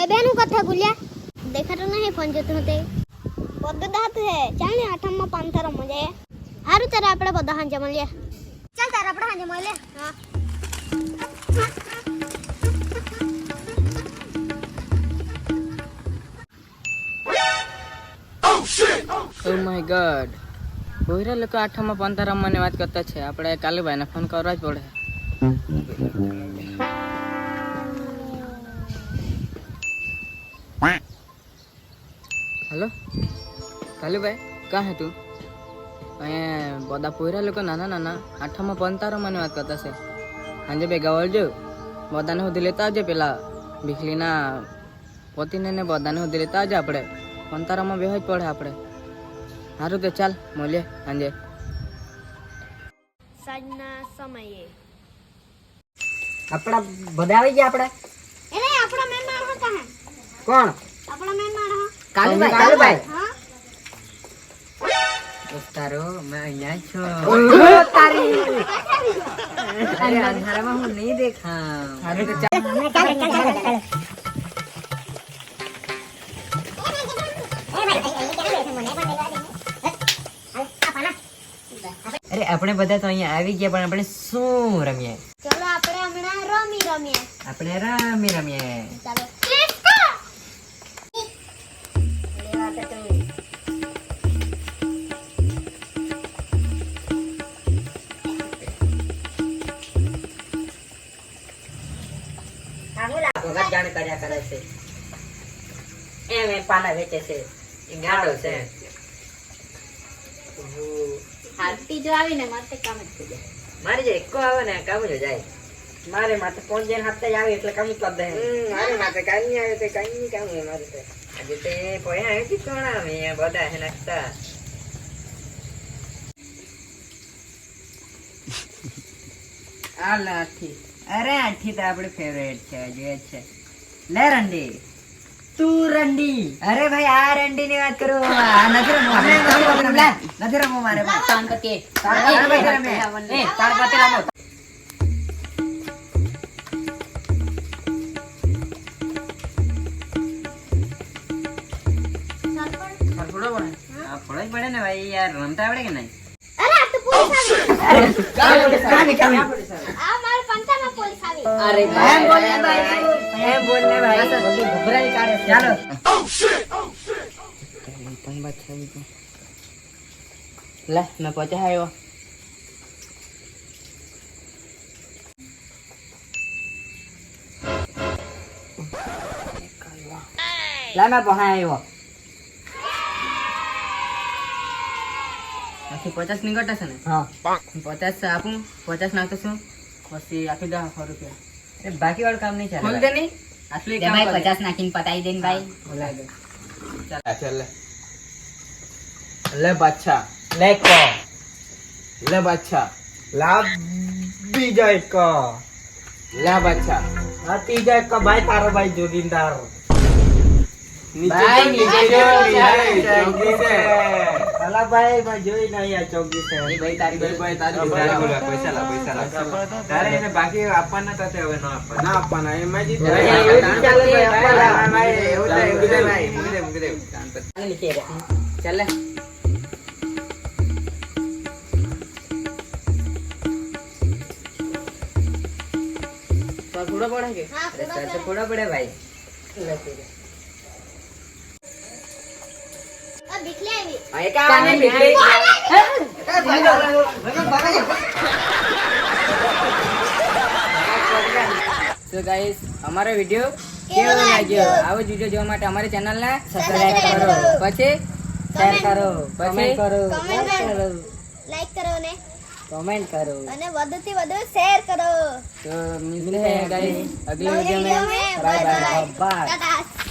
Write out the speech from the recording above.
Bennu कथा गुलिया देखा तो नहीं फोन जतो होते बद दात है चाले आठम में पांथर मजे हारू तारे आपडे बद हांज मळ्या चल तारे आपडे हांज मळ्या हां ओ माय गॉड बोयरा लोग आठम में पांथर रमने बात करता छे आपडे काले भाई ने फोन करवा ज पड़े हेलो कालू भाई कहाँ है तू अँ बदा पोहरा लोग नाना नाना आठम पंतार मन बात करता से हाँ बेगा वलजो बदाने होदी लेता आज पेला भिखलीना पति ने बदाने होदी लेता आज आपड़े पंतार में बेहज पड़े आपड़े हारू तो चल मोलिए हाँ साजना समये આપડા બધા આવી ગયા આપડા एले आपड़ा मेहमान हो कहां કોણ आपड़ा मेहमान हो કાલુભાઈ हां તારો मैं અહીંયા છું ઓહો તારી अरे अंधारा में हूँ नहीं देखा हारू तो चल અરે આપણે બધા તો અહીંયા આવી ગયા પણ આપણે શું રમીએ चलो आपड़े हमणा रमी रमीए આપણે રમી રમીએ चलो लेट्स गो ભગત જાણ કર્યા કરે છે એમ એ પાના વેચે છે એ ગાડો છે હાલતી જો આવીને માથે કામ જ થઈ જાય મારી જે એકો આવે ને કામ જ જાય મારે માથે ફોન જઈને હાથે જ આવે એટલે કામ જ કરી દે મારે માથે કાઈ નહીં આવે તો કાઈ નહીં કામ હે મારે તો આજે તે પોયા આવે કે કોણ આવે બધા હે નાખતા आ लाठी અરે આઠી તો આપણી ફેવરેટ છે જે છે લે રંડી તું રંડી અરે ભાઈ આ રંડી ની વાત કરું આ નથી રમવું આપણે નથી રમવું મારે तानपति તાણપતિ રમે ए तानपति रमो सरपंच आ फोड़ा ही पड़े ना भाई यार रमता आवड़े के नहीं अरे आ तो पुलिस આવી आ मार पंचा में पुलिस આવી अरे એમ બોલને ભાઈ એમ બોલને ભાઈ બધું ઘબરાઈ કાઢે ચાલો पण बात है तो ले मैं पहुंचा है वो લા મેં પહોંચા આવ્યો आखी 50 निकटा से ने હા 50 आपू 50 नाखतो छू પછી આપી દા 100 રૂપિયા એ બાકી વાળું કામ નહીં ચાલે ખોલ દે નહીં असली દે ભાઈ 50 નાખીને પતાઈ દેને ભાઈ बोला दे चल ले बच्चा ले को ले बच्चा ला बीजा को ले बच्चा हा तीजा को भाई तारो भाई जोगिंदार भाई नीचे जो चौकी से अला भाई मैं जोई नहीं आ चौकी से भाई तारी भाई तारी पैसा ला तारे ने बाकी आपन ना तते હવે ના આપવાના એ મેં જીત ચાલે ભાઈ ભાઈ એવું તો મુકદે ભાઈ મુકદે નીચે રે चल तो थोड़ा बड़ा के हां अरे सर से फोड़ा पड़े भाई अब बिखले આવી भाई का नहीं निकले तो गाइस हमारा वीडियो કેવો લાગ્યો આવો જ વિડિયો જોવા માટે અમારી ચેનલ ને સબસ્ક્રાઇબ કરો પછી શેર કરો પછી કમેન્ટ કરો લાઈક કરો ને કમેન્ટ કરો અને વધુથી વધુ શેર કરો तो मिलते हैं गाइस अगले वीडियो में बाय बाय बाय टाटा